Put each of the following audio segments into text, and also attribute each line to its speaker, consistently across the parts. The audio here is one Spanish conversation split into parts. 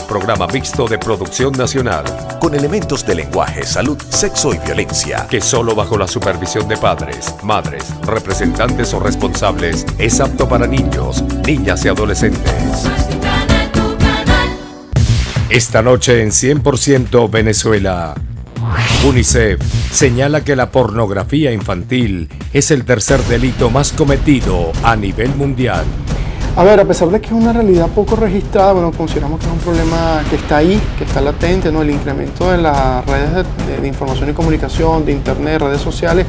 Speaker 1: programa mixto de producción nacional,
Speaker 2: con elementos de lenguaje, salud, sexo y violencia,
Speaker 1: que solo bajo la supervisión de padres, madres, representantes o responsables es apto para niños, niñas y adolescentes. Esta noche en 100% Venezuela, UNICEF señala que la pornografía infantil es el tercer delito más cometido a nivel mundial.
Speaker 3: A ver, a pesar de que es una realidad poco registrada, bueno, consideramos que es un problema que está ahí, que está latente, ¿no? El incremento de las redes de información y comunicación, de internet, redes sociales,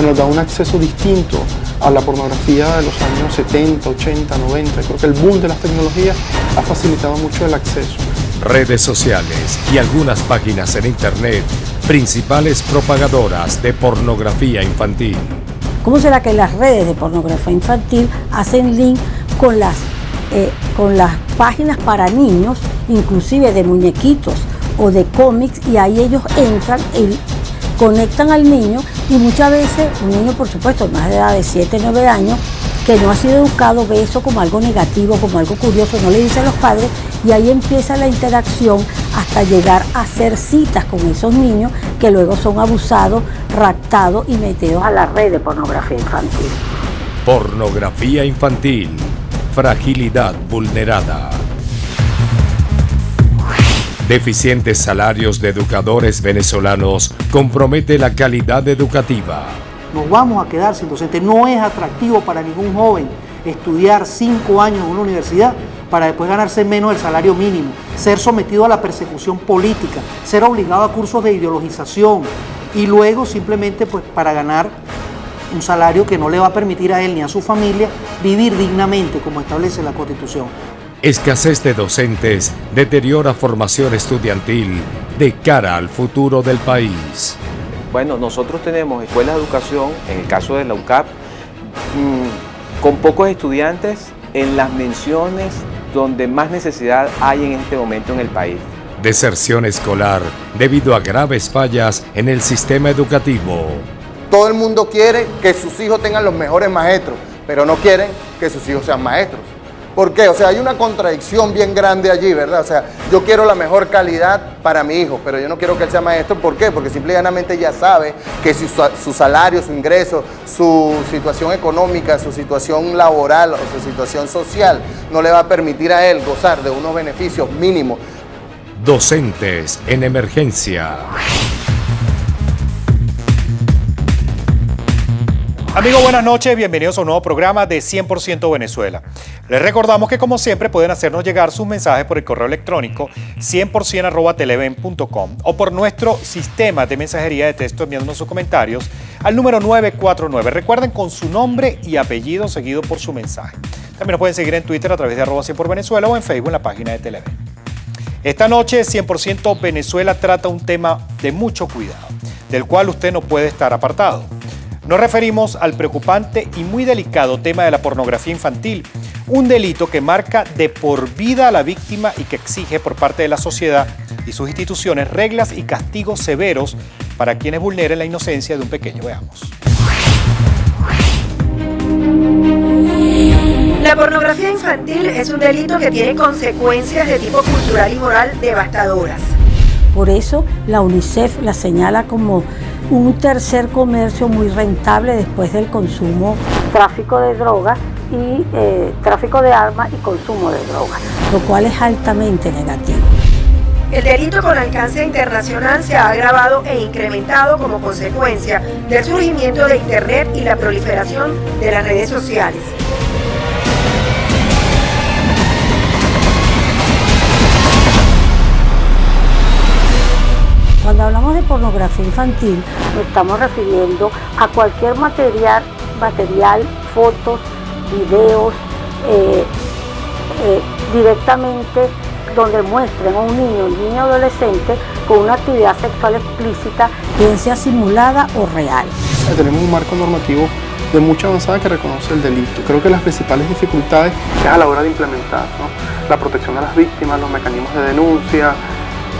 Speaker 3: nos da un acceso distinto a la pornografía de los años 70, 80, 90. Creo que el boom de las tecnologías ha facilitado mucho el acceso.
Speaker 1: Redes sociales y algunas páginas en internet, principales propagadoras de pornografía infantil.
Speaker 4: ¿Cómo será que las redes de pornografía infantil hacen link con las páginas para niños, inclusive de muñequitos o de cómics, y ahí ellos entran y conectan al niño, y muchas veces un niño, por supuesto, más de edad de 7, 9 años, que no ha sido educado, ve eso como algo negativo, como algo curioso, no le dice a los padres, y ahí empieza la interacción hasta llegar a hacer citas con esos niños que luego son abusados, raptados y metidos a la red de pornografía infantil.
Speaker 1: Pornografía infantil, fragilidad vulnerada. Deficientes salarios de educadores venezolanos compromete la calidad educativa.
Speaker 5: Nos vamos a quedar sin docentes. No es atractivo para ningún joven estudiar 5 años en una universidad para después ganarse menos del salario mínimo, ser sometido a la persecución política, ser obligado a cursos de ideologización y luego simplemente pues para ganar un salario que no le va a permitir a él ni a su familia vivir dignamente como establece la Constitución.
Speaker 1: Escasez de docentes deteriora formación estudiantil de cara al futuro del país.
Speaker 6: Bueno, nosotros tenemos escuelas de educación, en el caso de la UCAP, con pocos estudiantes en las menciones donde más necesidad hay en este momento en el país.
Speaker 1: Deserción escolar debido a graves fallas en el sistema educativo.
Speaker 7: Todo el mundo quiere que sus hijos tengan los mejores maestros, pero no quieren que sus hijos sean maestros. ¿Por qué? O sea, hay una contradicción bien grande allí, ¿verdad? O sea, yo quiero la mejor calidad para mi hijo, pero yo no quiero que él sea maestro. ¿Por qué? Porque simple y llanamente ya sabe que si su salario, su ingreso, su situación económica, su situación laboral o su situación social no le va a permitir a él gozar de unos beneficios mínimos.
Speaker 1: Docentes en emergencia.
Speaker 8: Amigos, buenas noches, bienvenidos a un nuevo programa de 100% Venezuela. Les recordamos que como siempre pueden hacernos llegar sus mensajes por el correo electrónico 100%@televen.com o por nuestro sistema de mensajería de texto enviándonos sus comentarios al número 949. Recuerden, con su nombre y apellido seguido por su mensaje. También nos pueden seguir en Twitter a través de @100 por Venezuela o en Facebook en la página de Televen. Esta noche 100% Venezuela trata un tema de mucho cuidado, del cual usted no puede estar apartado. Nos referimos al preocupante y muy delicado tema de la pornografía infantil, un delito que marca de por vida a la víctima y que exige por parte de la sociedad y sus instituciones reglas y castigos severos para quienes vulneren la inocencia de un pequeño. Veamos.
Speaker 9: La pornografía infantil es un delito que tiene consecuencias de tipo cultural y moral devastadoras.
Speaker 4: Por eso la UNICEF la señala como un tercer comercio muy rentable después del consumo, tráfico de drogas y tráfico de armas y consumo de drogas, lo cual es altamente negativo.
Speaker 9: El delito con alcance internacional se ha agravado e incrementado como consecuencia del surgimiento de Internet y la proliferación de las redes sociales.
Speaker 4: Cuando hablamos de pornografía infantil, nos estamos refiriendo a cualquier material, fotos, videos, directamente donde muestren a un niño adolescente con una actividad sexual explícita, bien sea simulada o real.
Speaker 3: Tenemos un marco normativo de mucha avanzada que reconoce el delito. Creo que las principales dificultades es a la hora de implementar, ¿no? La protección de las víctimas, los mecanismos de denuncia,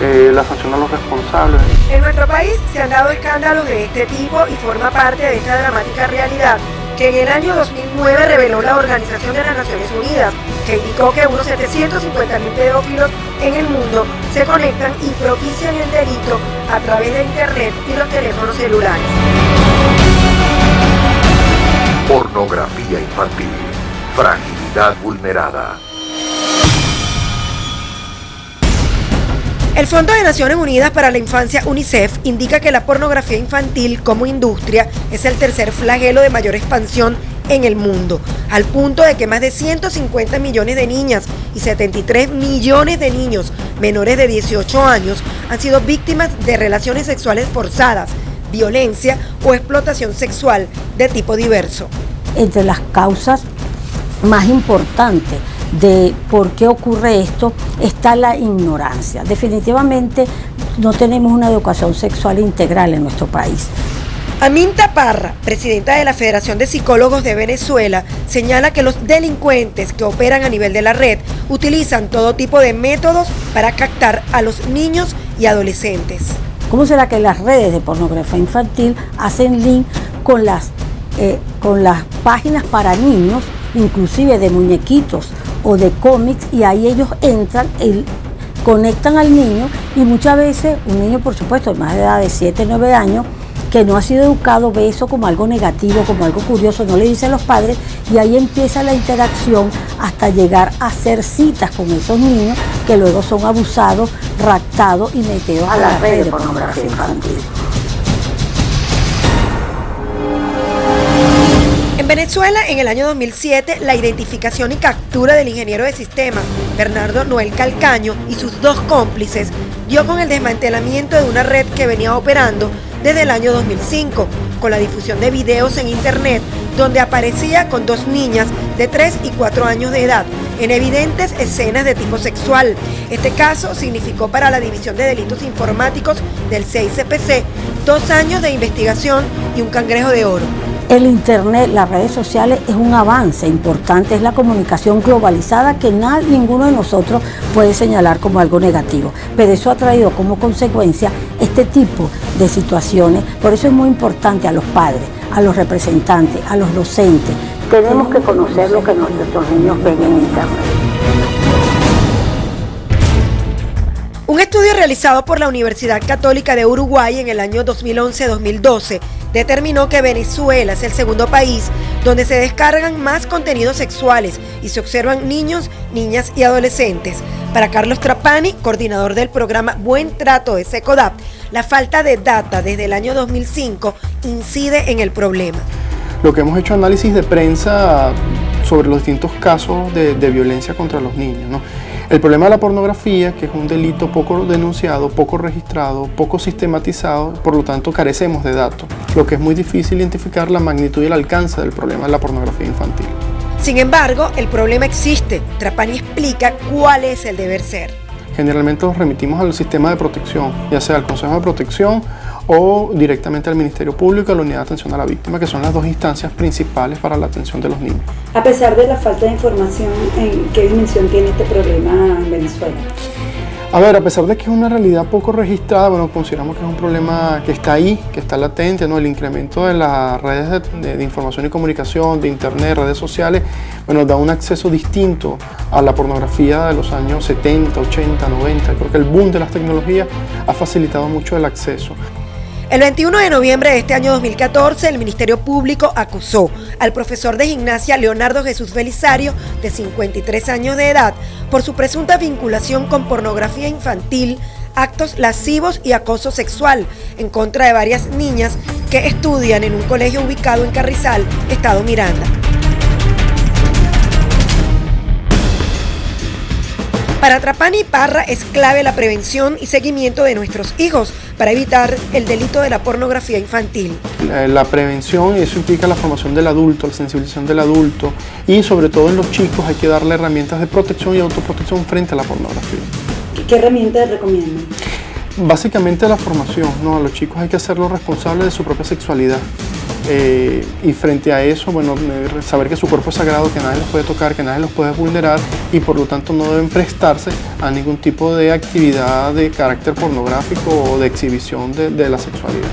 Speaker 3: la sanción a los responsables.
Speaker 9: En nuestro país se han dado escándalos de este tipo y forma parte de esta dramática realidad que en el año 2009 reveló la Organización de las Naciones Unidas, que indicó que unos 750.000 pedófilos en el mundo se conectan y propician el delito a través de Internet y los teléfonos celulares.
Speaker 2: Pornografía infantil. Fragilidad vulnerada.
Speaker 9: El Fondo de Naciones Unidas para la Infancia, UNICEF, indica que la pornografía infantil como industria es el tercer flagelo de mayor expansión en el mundo, al punto de que más de 150 millones de niñas y 73 millones de niños menores de 18 años han sido víctimas de relaciones sexuales forzadas, violencia o explotación sexual de tipo diverso.
Speaker 4: Entre las causas más importantes de por qué ocurre esto está la ignorancia. Definitivamente no tenemos una educación sexual integral en nuestro país.
Speaker 9: Aminta Parra, presidenta de la Federación de Psicólogos de Venezuela, señala que los delincuentes que operan a nivel de la red utilizan todo tipo de métodos para captar a los niños y adolescentes.
Speaker 4: ¿Cómo será que las redes de pornografía infantil hacen link con las páginas para niños, inclusive de muñequitos o de cómics, y ahí ellos entran, conectan al niño, y muchas veces un niño, por supuesto, de más de edad de 7, 9 años, que no ha sido educado, ve eso como algo negativo, como algo curioso, no le dicen los padres, y ahí empieza la interacción hasta llegar a hacer citas con esos niños que luego son abusados, raptados y metidos a la red de pornografía infantil.
Speaker 9: En Venezuela, en el año 2007, la identificación y captura del ingeniero de sistemas Bernardo Noel Calcaño y sus 2 cómplices dio con el desmantelamiento de una red que venía operando desde el año 2005, con la difusión de videos en internet donde aparecía con 2 niñas de 3 y 4 años de edad en evidentes escenas de tipo sexual. Este caso significó para la División de Delitos Informáticos del CICPC 2 años de investigación y un cangrejo de oro.
Speaker 4: El Internet, las redes sociales, es un avance importante, es la comunicación globalizada que ninguno de nosotros puede señalar como algo negativo, pero eso ha traído como consecuencia este tipo de situaciones. Por eso es muy importante a los padres, a los representantes, a los docentes. Tenemos que conocer lo que nuestros niños ven en Internet.
Speaker 9: Un estudio realizado por la Universidad Católica de Uruguay en el año 2011-2012 determinó que Venezuela es el segundo país donde se descargan más contenidos sexuales y se observan niños, niñas y adolescentes. Para Carlos Trapani, coordinador del programa Buen Trato de SECODAP, la falta de data desde el año 2005 incide en el problema.
Speaker 3: Lo que hemos hecho análisis de prensa sobre los distintos casos de violencia contra los niños, ¿no? El problema de la pornografía, que es un delito poco denunciado, poco registrado, poco sistematizado, por lo tanto carecemos de datos, lo que es muy difícil identificar la magnitud y el alcance del problema de la pornografía infantil.
Speaker 9: Sin embargo, el problema existe. Trapani explica cuál es el deber ser.
Speaker 3: Generalmente los remitimos al sistema de protección, ya sea al Consejo de Protección o directamente al Ministerio Público y a la Unidad de Atención a la Víctima, que son las 2 instancias principales para la atención de los niños.
Speaker 10: A pesar de la falta de información, ¿en qué dimensión tiene este problema en Venezuela?
Speaker 3: A ver, a pesar de que es una realidad poco registrada, bueno, consideramos que es un problema que está ahí, que está latente, ¿no? El incremento de las redes de información y comunicación, de internet, redes sociales, bueno, da un acceso distinto a la pornografía de los años 70, 80, 90. Creo que el boom de las tecnologías ha facilitado mucho el acceso.
Speaker 9: El 21 de noviembre de este año 2014, el Ministerio Público acusó al profesor de gimnasia Leonardo Jesús Belisario, de 53 años de edad, por su presunta vinculación con pornografía infantil, actos lascivos y acoso sexual en contra de varias niñas que estudian en un colegio ubicado en Carrizal, Estado Miranda. Para Trapani y Parra es clave la prevención y seguimiento de nuestros hijos para evitar el delito de la pornografía infantil.
Speaker 3: La prevención, eso implica la formación del adulto, la sensibilización del adulto, y sobre todo en los chicos hay que darle herramientas de protección y autoprotección frente a la pornografía.
Speaker 10: ¿Qué herramientas recomiendan?
Speaker 3: Básicamente la formación, ¿no? A los chicos hay que hacerlos responsables de su propia sexualidad. Y frente a eso, bueno, saber que su cuerpo es sagrado, que nadie los puede tocar, que nadie los puede vulnerar, y por lo tanto no deben prestarse a ningún tipo de actividad de carácter pornográfico o de exhibición de la sexualidad.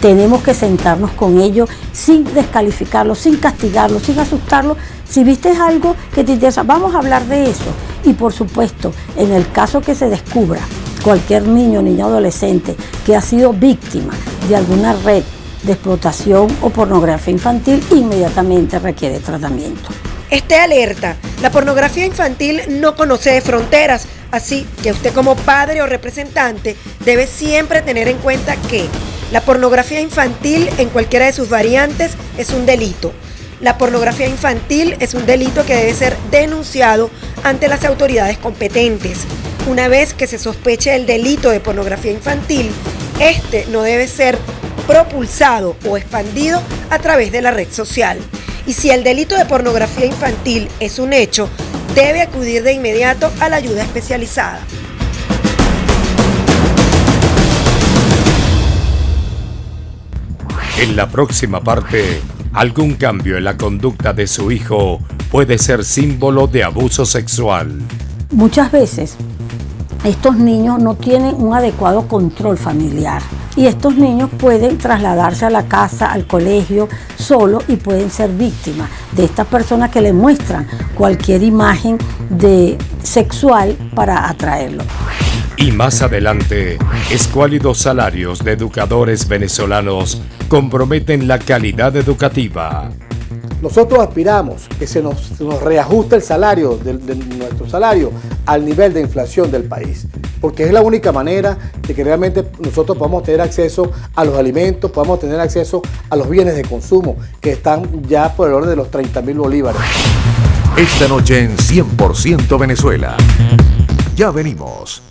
Speaker 4: tenemos que sentarnos con ellos sin descalificarlos, sin castigarlos, sin asustarlos. Si viste algo que te interesa, vamos a hablar de eso. Y por supuesto, en el caso que se descubra cualquier niño, niña o adolescente que ha sido víctima de alguna red de explotación o pornografía infantil, inmediatamente requiere tratamiento.
Speaker 9: Esté alerta, la pornografía infantil no conoce de fronteras, así que usted como padre o representante debe siempre tener en cuenta que la pornografía infantil en cualquiera de sus variantes es un delito. La pornografía infantil es un delito que debe ser denunciado ante las autoridades competentes. Una vez que se sospeche el delito de pornografía infantil, este no debe ser propulsado o expandido a través de la red social. Y si el delito de pornografía infantil es un hecho, debe acudir de inmediato a la ayuda especializada.
Speaker 1: En la próxima parte, algún cambio en la conducta de su hijo puede ser símbolo de abuso sexual.
Speaker 4: Muchas veces estos niños no tienen un adecuado control familiar y estos niños pueden trasladarse a la casa, al colegio, solo y pueden ser víctimas de estas personas que les muestran cualquier imagen sexual para atraerlo.
Speaker 1: Y más adelante, escuálidos salarios de educadores venezolanos comprometen la calidad educativa.
Speaker 11: Nosotros aspiramos que se nos reajuste el salario, de nuestro salario, al nivel de inflación del país, porque es la única manera de que realmente nosotros podamos tener acceso a los alimentos, podamos tener acceso a los bienes de consumo, que están ya por el orden de los 30.000 bolívares.
Speaker 2: Esta noche en 100% Venezuela. Ya venimos.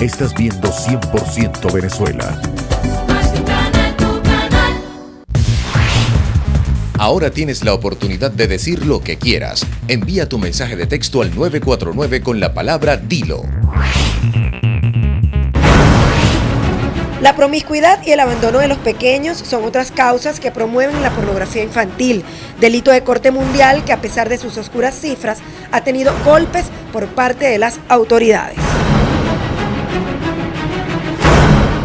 Speaker 2: Estás viendo 100% Venezuela. Ahora tienes la oportunidad de decir lo que quieras. Envía tu mensaje de texto al 949 con la palabra Dilo.
Speaker 9: La promiscuidad y el abandono de los pequeños son otras causas que promueven la pornografía infantil, delito de corte mundial que a pesar de sus oscuras cifras ha tenido golpes por parte de las autoridades.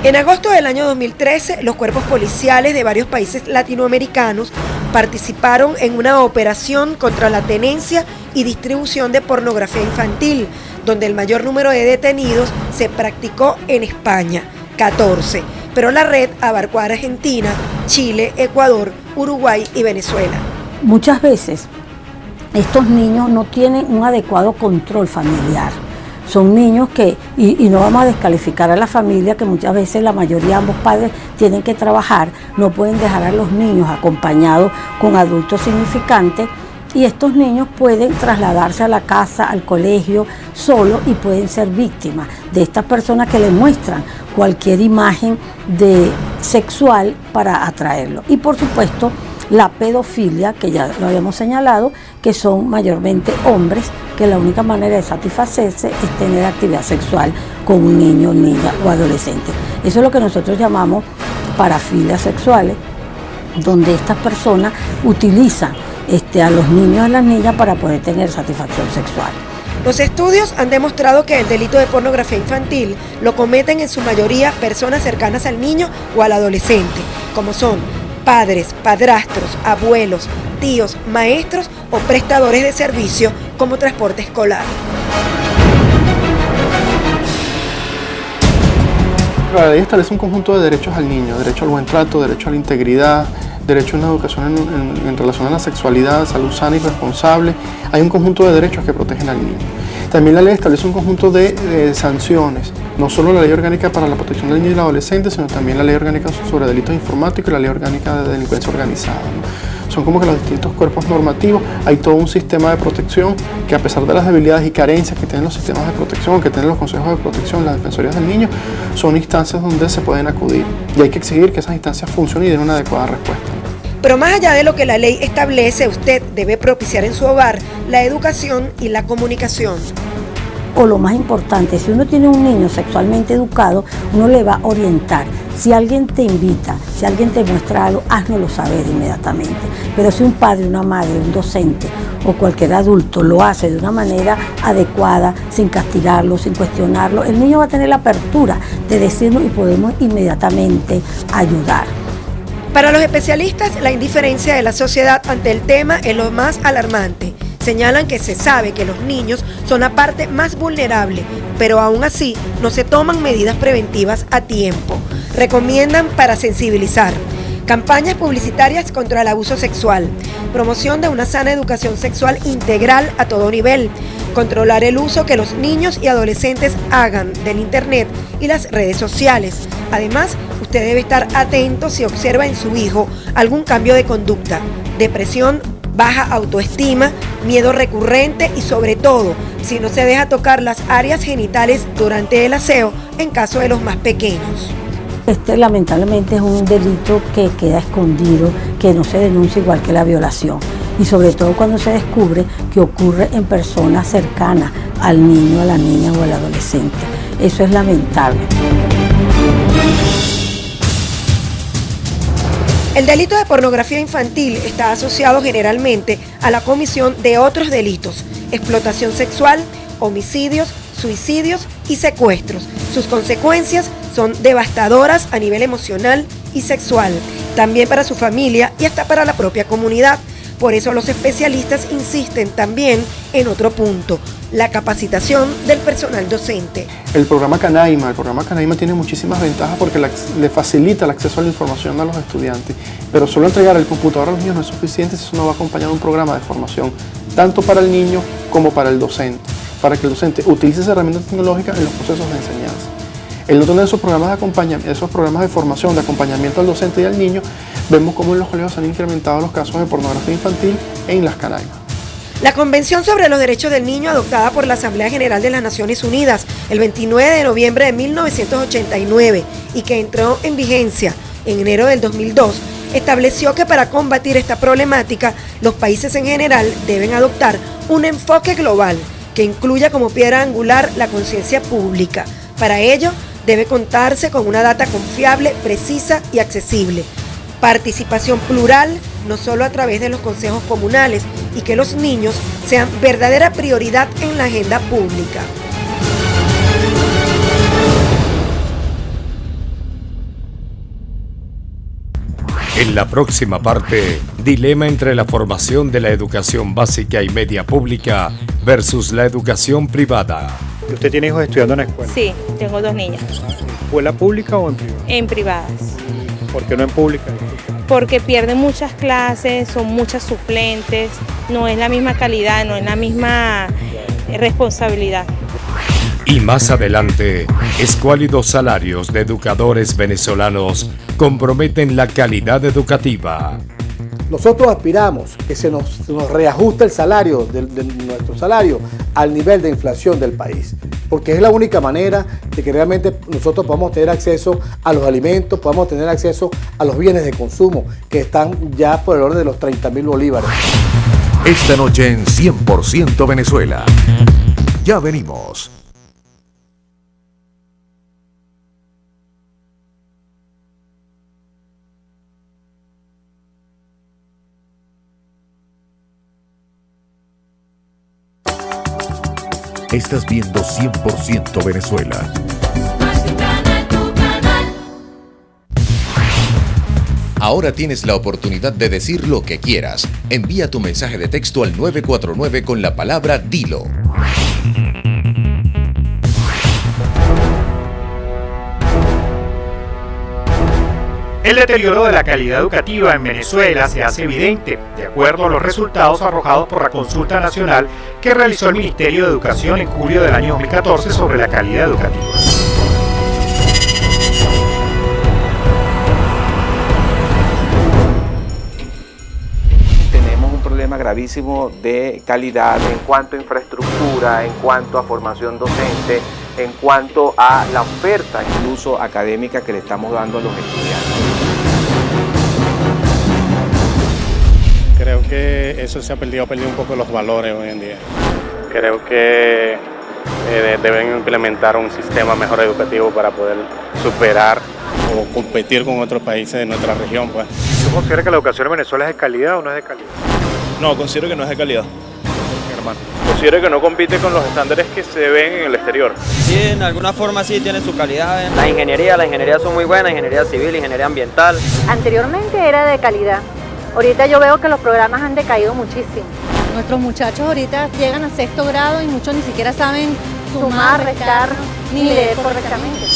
Speaker 9: En agosto del año 2013, los cuerpos policiales de varios países latinoamericanos participaron en una operación contra la tenencia y distribución de pornografía infantil, donde el mayor número de detenidos se practicó en España, 14, pero la red abarcó a Argentina, Chile, Ecuador, Uruguay y Venezuela.
Speaker 4: Muchas veces estos niños no tienen un adecuado control familiar. Son niños que, y no vamos a descalificar a la familia, que muchas veces la mayoría, ambos padres tienen que trabajar, no pueden dejar a los niños acompañados con adultos significantes, y estos niños pueden trasladarse a la casa, al colegio, solo y pueden ser víctimas de estas personas que les muestran cualquier imagen sexual para atraerlo. Y por supuesto, la pedofilia, que ya lo habíamos señalado, que son mayormente hombres, que la única manera de satisfacerse es tener actividad sexual con un niño, niña o adolescente. Eso es lo que nosotros llamamos parafilias sexuales, donde estas personas utilizan a los niños y a las niñas para poder tener satisfacción sexual.
Speaker 9: Los estudios han demostrado que el delito de pornografía infantil lo cometen en su mayoría personas cercanas al niño o al adolescente, como son padres, padrastros, abuelos, tíos, maestros o prestadores de servicio como transporte escolar.
Speaker 3: La ley establece un conjunto de derechos al niño: derecho al buen trato, derecho a la integridad, derecho a una educación en relación a la sexualidad, salud sana y responsable. Hay un conjunto de derechos que protegen al niño. También la ley establece un conjunto de sanciones, no solo la ley orgánica para la protección del niño y el adolescente, sino también la ley orgánica sobre delitos informáticos y la ley orgánica de delincuencia organizada, ¿no? Son como que los distintos cuerpos normativos, hay todo un sistema de protección que, a pesar de las debilidades y carencias que tienen los sistemas de protección, que tienen los consejos de protección, las defensorías del niño, son instancias donde se pueden acudir y hay que exigir que esas instancias funcionen y den una adecuada respuesta.
Speaker 9: Pero más allá de lo que la ley establece, usted debe propiciar en su hogar la educación y la comunicación.
Speaker 4: O lo más importante, si uno tiene un niño sexualmente educado, uno le va a orientar. Si alguien te invita, si alguien te muestra algo, háznoslo saber inmediatamente. Pero si un padre, una madre, un docente o cualquier adulto lo hace de una manera adecuada, sin castigarlo, sin cuestionarlo, el niño va a tener la apertura de decirnos y podemos inmediatamente ayudar.
Speaker 9: Para los especialistas, la indiferencia de la sociedad ante el tema es lo más alarmante. Señalan que se sabe que los niños son la parte más vulnerable, pero aún así no se toman medidas preventivas a tiempo. Recomiendan para sensibilizar campañas publicitarias contra el abuso sexual, promoción de una sana educación sexual integral a todo nivel, controlar el uso que los niños y adolescentes hagan del internet y las redes sociales. Además, usted debe estar atento si observa en su hijo algún cambio de conducta, depresión, baja autoestima, miedo recurrente y sobre todo, si no se deja tocar las áreas genitales durante el aseo en caso de los más pequeños.
Speaker 4: Este lamentablemente es un delito que queda escondido, que no se denuncia igual que la violación. Y sobre todo cuando se descubre que ocurre en personas cercanas al niño, a la niña o al adolescente. Eso es lamentable.
Speaker 9: El delito de pornografía infantil está asociado generalmente a la comisión de otros delitos: explotación sexual, homicidios, suicidios y secuestros. Sus consecuencias son devastadoras a nivel emocional y sexual, también para su familia y hasta para la propia comunidad. Por eso los especialistas insisten también en otro punto: la capacitación del personal docente.
Speaker 3: El programa Canaima tiene muchísimas ventajas porque le facilita el acceso a la información a los estudiantes, pero solo entregar el computador a los niños no es suficiente si eso no va acompañado de un programa de formación, tanto para el niño como para el docente, para que el docente utilice esas herramientas tecnológicas en los procesos de enseñanza. El no tener esos programas de acompañamiento, esos programas de formación, de acompañamiento al docente y al niño, vemos cómo en los colegios se han incrementado los casos de pornografía infantil en las Canaimas.
Speaker 9: La Convención sobre los Derechos del Niño, adoptada por la Asamblea General de las Naciones Unidas el 29 de noviembre de 1989 y que entró en vigencia en enero del 2002, estableció que para combatir esta problemática, los países en general deben adoptar un enfoque global que incluya como piedra angular la conciencia pública. Para ello, debe contarse con una data confiable, precisa y accesible. Participación plural, no solo a través de los consejos comunales, y que los niños sean verdadera prioridad en la agenda pública.
Speaker 1: En la próxima parte, dilema entre la formación de la educación básica y media pública versus la educación privada.
Speaker 8: ¿Usted tiene hijos estudiando en la escuela?
Speaker 12: Sí, tengo 2 niñas.
Speaker 8: ¿En escuela pública o en privada?
Speaker 12: En privadas.
Speaker 8: ¿Por qué no en pública?
Speaker 12: Porque pierden muchas clases, son muchas suplentes, no es la misma calidad, no es la misma responsabilidad.
Speaker 1: Y más adelante, escuálidos salarios de educadores venezolanos comprometen la calidad educativa.
Speaker 11: Nosotros aspiramos que se nos reajuste el salario, de nuestro salario, al nivel de inflación del país, porque es la única manera de que realmente nosotros podamos tener acceso a los alimentos, podamos tener acceso a los bienes de consumo, que están ya por el orden de los 30.000 bolívares.
Speaker 2: Esta noche en 100% Venezuela. Ya venimos. Estás viendo 100% Venezuela. Ahora tienes la oportunidad de decir lo que quieras. Envía tu mensaje de texto al 949 con la palabra Dilo.
Speaker 8: El deterioro de la calidad educativa en Venezuela se hace evidente, de acuerdo a los resultados arrojados por la consulta nacional que realizó el Ministerio de Educación en julio del año 2014 sobre la calidad educativa.
Speaker 6: Tenemos un problema gravísimo de calidad en cuanto a infraestructura, en cuanto a formación docente, en cuanto a la oferta incluso académica que le estamos dando a los estudiantes.
Speaker 13: Creo que eso se ha perdido un poco los valores hoy en día. Creo que deben implementar un sistema mejor educativo para poder superar o competir con otros países de nuestra región, pues.
Speaker 8: ¿Tú consideras que la educación en Venezuela es de calidad o no es de calidad?
Speaker 13: No, considero que no es de calidad.
Speaker 8: Hermano.
Speaker 13: Considero que no compite con los estándares que se ven en el exterior.
Speaker 14: Sí, en alguna forma sí tiene su calidad.
Speaker 15: Las ingenierías son muy buenas, ingeniería civil, ingeniería ambiental.
Speaker 16: Anteriormente era de calidad. Ahorita yo veo que los programas han decaído muchísimo.
Speaker 17: Nuestros muchachos ahorita llegan a sexto grado y muchos ni siquiera saben sumar, restar, ni leer correctamente.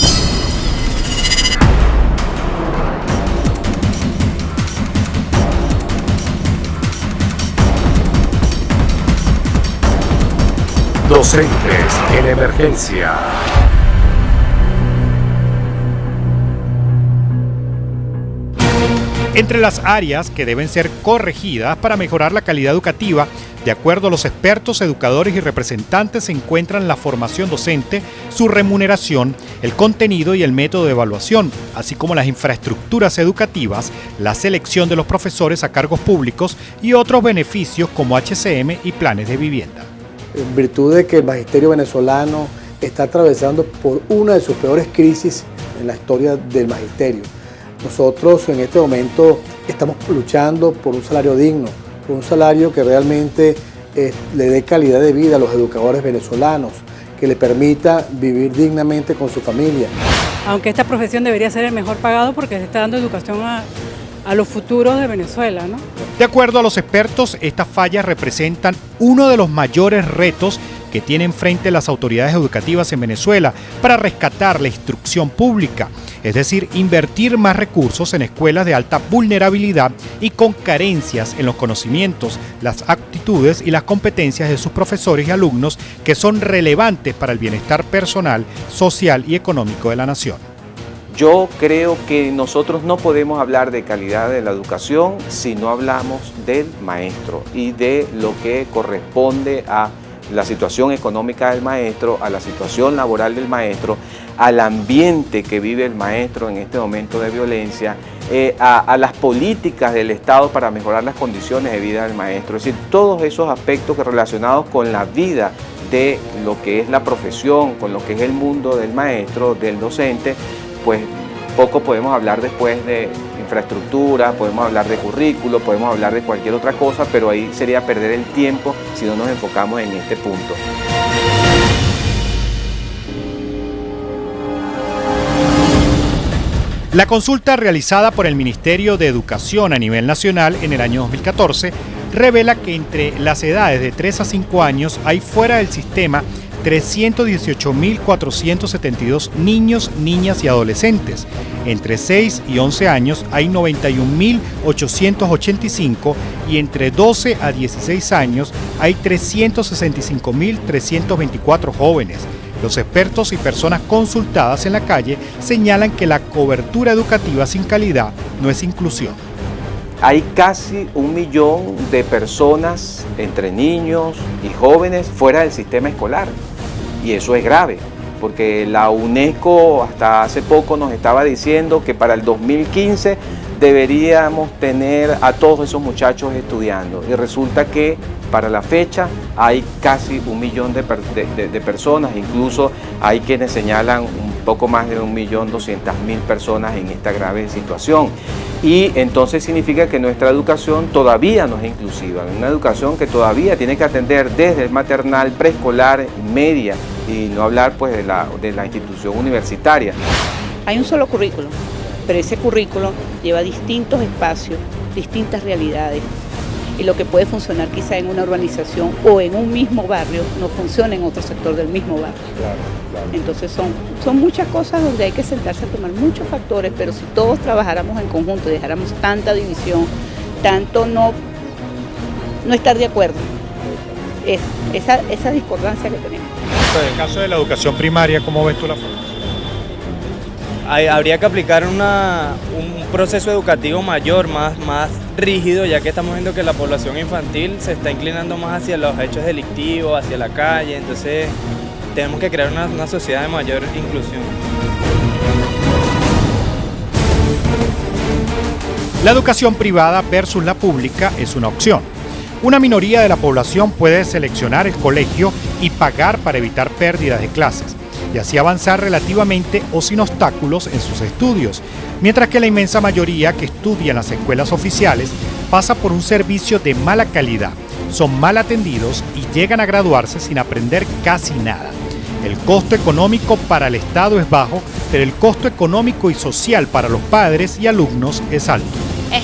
Speaker 1: Docentes en emergencia.
Speaker 8: Entre las áreas que deben ser corregidas para mejorar la calidad educativa, de acuerdo a los expertos, educadores y representantes, se encuentran la formación docente, su remuneración, el contenido y el método de evaluación, así como las infraestructuras educativas, la selección de los profesores a cargos públicos y otros beneficios como HCM y planes de vivienda.
Speaker 11: En virtud de que el magisterio venezolano está atravesando por una de sus peores crisis en la historia del magisterio. Nosotros en este momento estamos luchando por un salario digno, por un salario que realmente le dé calidad de vida a los educadores venezolanos, que le permita vivir dignamente con su familia.
Speaker 18: Aunque esta profesión debería ser el mejor pagado porque se está dando educación a los futuros de Venezuela, ¿no?
Speaker 8: De acuerdo a los expertos, estas fallas representan uno de los mayores retos que tienen frente las autoridades educativas en Venezuela para rescatar la instrucción pública, es decir, invertir más recursos en escuelas de alta vulnerabilidad y con carencias en los conocimientos, las aptitudes y las competencias de sus profesores y alumnos que son relevantes para el bienestar personal, social y económico de la nación.
Speaker 6: Yo creo que nosotros no podemos hablar de calidad de la educación si no hablamos del maestro y de lo que corresponde a la situación económica del maestro, a la situación laboral del maestro, al ambiente que vive el maestro en este momento de violencia, a las políticas del Estado para mejorar las condiciones de vida del maestro. Es decir, todos esos aspectos relacionados con la vida de lo que es la profesión, con lo que es el mundo del maestro, del docente, pues poco podemos hablar después de infraestructura, podemos hablar de currículo, podemos hablar de cualquier otra cosa, pero ahí sería perder el tiempo si no nos enfocamos en este punto.
Speaker 8: La consulta realizada por el Ministerio de Educación a nivel nacional en el año 2014 revela que entre las edades de 3 a 5 años hay fuera del sistema 318.472 niños, niñas y adolescentes. Entre 6 y 11 años hay 91.885 y entre 12 a 16 años hay 365.324 jóvenes. Los expertos y personas consultadas en la calle señalan que la cobertura educativa sin calidad no es inclusión.
Speaker 6: Hay casi 1 millón de personas, entre niños y jóvenes, fuera del sistema escolar. Y eso es grave, porque la UNESCO hasta hace poco nos estaba diciendo que para el 2015 deberíamos tener a todos esos muchachos estudiando. Y resulta que para la fecha hay casi 1 millón de personas, incluso hay quienes señalan un poco más de 1.200.000 personas en esta grave situación. Y entonces significa que nuestra educación todavía no es inclusiva, una educación que todavía tiene que atender desde el maternal, preescolar, media, y no hablar pues de la institución universitaria.
Speaker 19: Hay un solo currículo, pero ese currículo lleva distintos espacios, distintas realidades. Y lo que puede funcionar quizá en una urbanización o en un mismo barrio, no funciona en otro sector del mismo barrio. Claro. Entonces son muchas cosas donde hay que sentarse a tomar muchos factores, pero si todos trabajáramos en conjunto y dejáramos tanta división, tanto no estar de acuerdo, esa discordancia que tenemos.
Speaker 8: En el caso de la educación primaria, ¿cómo ves tú la forma?
Speaker 14: Habría que aplicar un proceso educativo mayor, más rígido, ya que estamos viendo que la población infantil se está inclinando más hacia los hechos delictivos, hacia la calle, entonces tenemos que crear una sociedad de mayor inclusión.
Speaker 8: La educación privada versus la pública es una opción. Una minoría de la población puede seleccionar el colegio y pagar para evitar pérdidas de clases, y así avanzar relativamente o sin obstáculos en sus estudios, mientras que la inmensa mayoría que estudia en las escuelas oficiales pasa por un servicio de mala calidad, son mal atendidos y llegan a graduarse sin aprender casi nada. El costo económico para el Estado es bajo, pero el costo económico y social para los padres y alumnos es alto.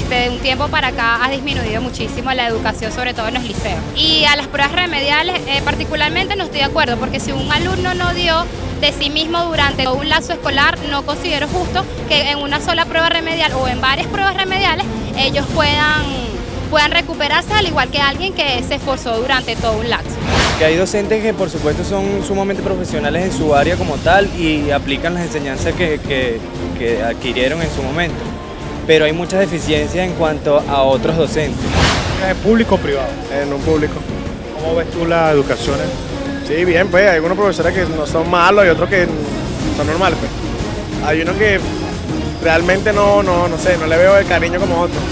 Speaker 20: De un tiempo para acá ha disminuido muchísimo la educación, sobre todo en los liceos. Y a las pruebas remediales particularmente no estoy de acuerdo, porque si un alumno no dio de sí mismo durante un lapso escolar, no considero justo que en una sola prueba remedial o en varias pruebas remediales ellos puedan recuperarse, al igual que alguien que se esforzó durante todo un lapso.
Speaker 14: Que hay docentes que por supuesto son sumamente profesionales en su área como tal y aplican las enseñanzas que adquirieron en su momento, pero hay muchas deficiencias en cuanto a otros docentes.
Speaker 8: ¿En público o privado?
Speaker 21: En un público.
Speaker 8: ¿Cómo ves tú la educación?
Speaker 21: Sí, bien, pues hay algunos profesores que no son malos y otros que son normales, pues. Hay unos que realmente no sé, no le veo el cariño como otros.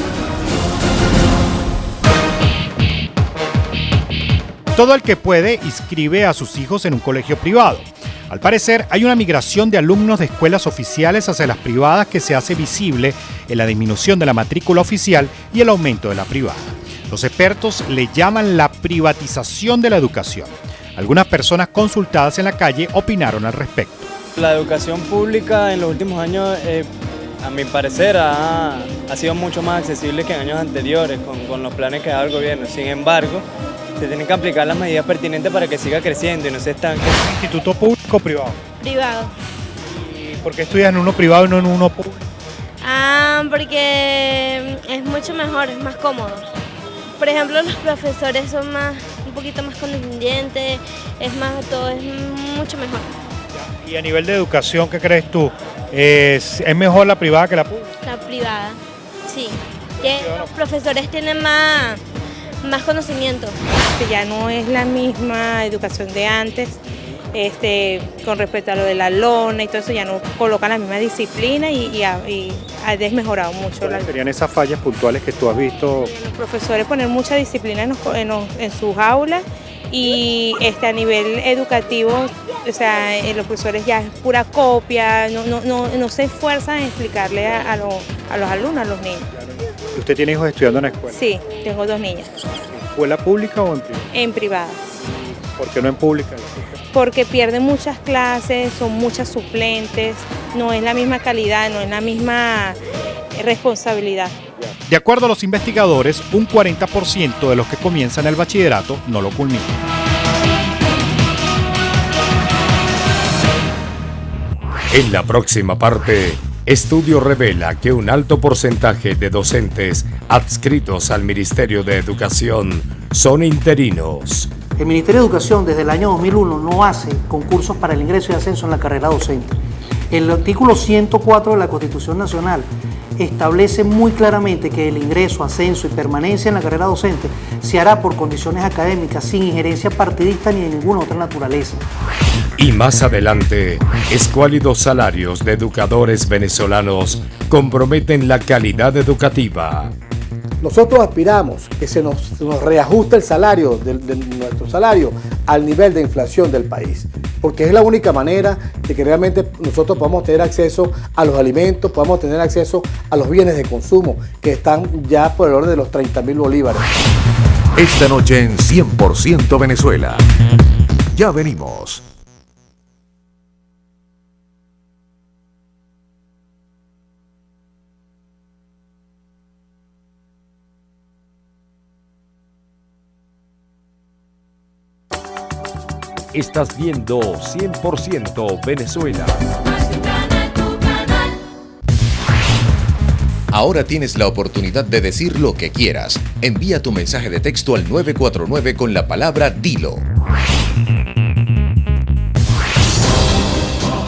Speaker 8: Todo el que puede inscribe a sus hijos en un colegio privado. Al parecer, hay una migración de alumnos de escuelas oficiales hacia las privadas que se hace visible en la disminución de la matrícula oficial y el aumento de la privada. Los expertos le llaman la privatización de la educación. Algunas personas consultadas en la calle opinaron al respecto.
Speaker 14: La educación pública en los últimos años, a mi parecer, ha sido mucho más accesible que en años anteriores con los planes que da el gobierno. Sin embargo, se tienen que aplicar las medidas pertinentes para que siga creciendo y no se estanque.
Speaker 8: ¿Instituto público o privado?
Speaker 22: Privado.
Speaker 8: ¿Y por qué estudias en uno privado y no en uno público?
Speaker 22: Porque es mucho mejor, es más cómodo. Por ejemplo, los profesores son un poquito más condescendientes, todo es mucho mejor.
Speaker 8: Y a nivel de educación, ¿qué crees tú? ¿Es mejor la privada que la pública?
Speaker 22: La privada, sí. Los profesores tienen más conocimiento.
Speaker 12: Ya no es la misma educación de antes, con respecto a lo de la lona y todo eso, ya no colocan la misma disciplina y ha desmejorado mucho.
Speaker 8: ¿Cuáles serían esas fallas puntuales que tú has visto?
Speaker 12: Los profesores poner mucha disciplina en sus aulas y a nivel educativo, o sea, los profesores ya es pura copia, no se esfuerzan en explicarle a los alumnos, a los niños.
Speaker 8: ¿Usted tiene hijos estudiando en la escuela?
Speaker 12: Sí, tengo 2 niñas.
Speaker 8: ¿En escuela pública o en privada?
Speaker 12: En privada.
Speaker 8: ¿Por qué no en pública?
Speaker 12: Porque pierden muchas clases, son muchas suplentes, no es la misma calidad, no es la misma responsabilidad.
Speaker 8: De acuerdo a los investigadores, un 40% de los que comienzan el bachillerato no lo culminan.
Speaker 1: En la próxima parte, estudio revela que un alto porcentaje de docentes adscritos al Ministerio de Educación son interinos.
Speaker 5: El Ministerio de Educación desde el año 2001 no hace concursos para el ingreso y ascenso en la carrera docente. El artículo 104 de la Constitución Nacional establece muy claramente que el ingreso, ascenso y permanencia en la carrera docente se hará por condiciones académicas sin injerencia partidista ni de ninguna otra naturaleza.
Speaker 1: Y más adelante, escuálidos salarios de educadores venezolanos comprometen la calidad educativa.
Speaker 11: Nosotros aspiramos que se nos reajuste el salario, nuestro salario, al nivel de inflación del país, porque es la única manera de que realmente nosotros podamos tener acceso a los alimentos, podamos tener acceso a los bienes de consumo, que están ya por el orden de los 30.000 bolívares.
Speaker 2: Esta noche en 100% Venezuela. Ya venimos.
Speaker 1: Estás viendo 100% Venezuela.
Speaker 2: Ahora tienes la oportunidad de decir lo que quieras. Envía tu mensaje de texto al 949 con la palabra Dilo.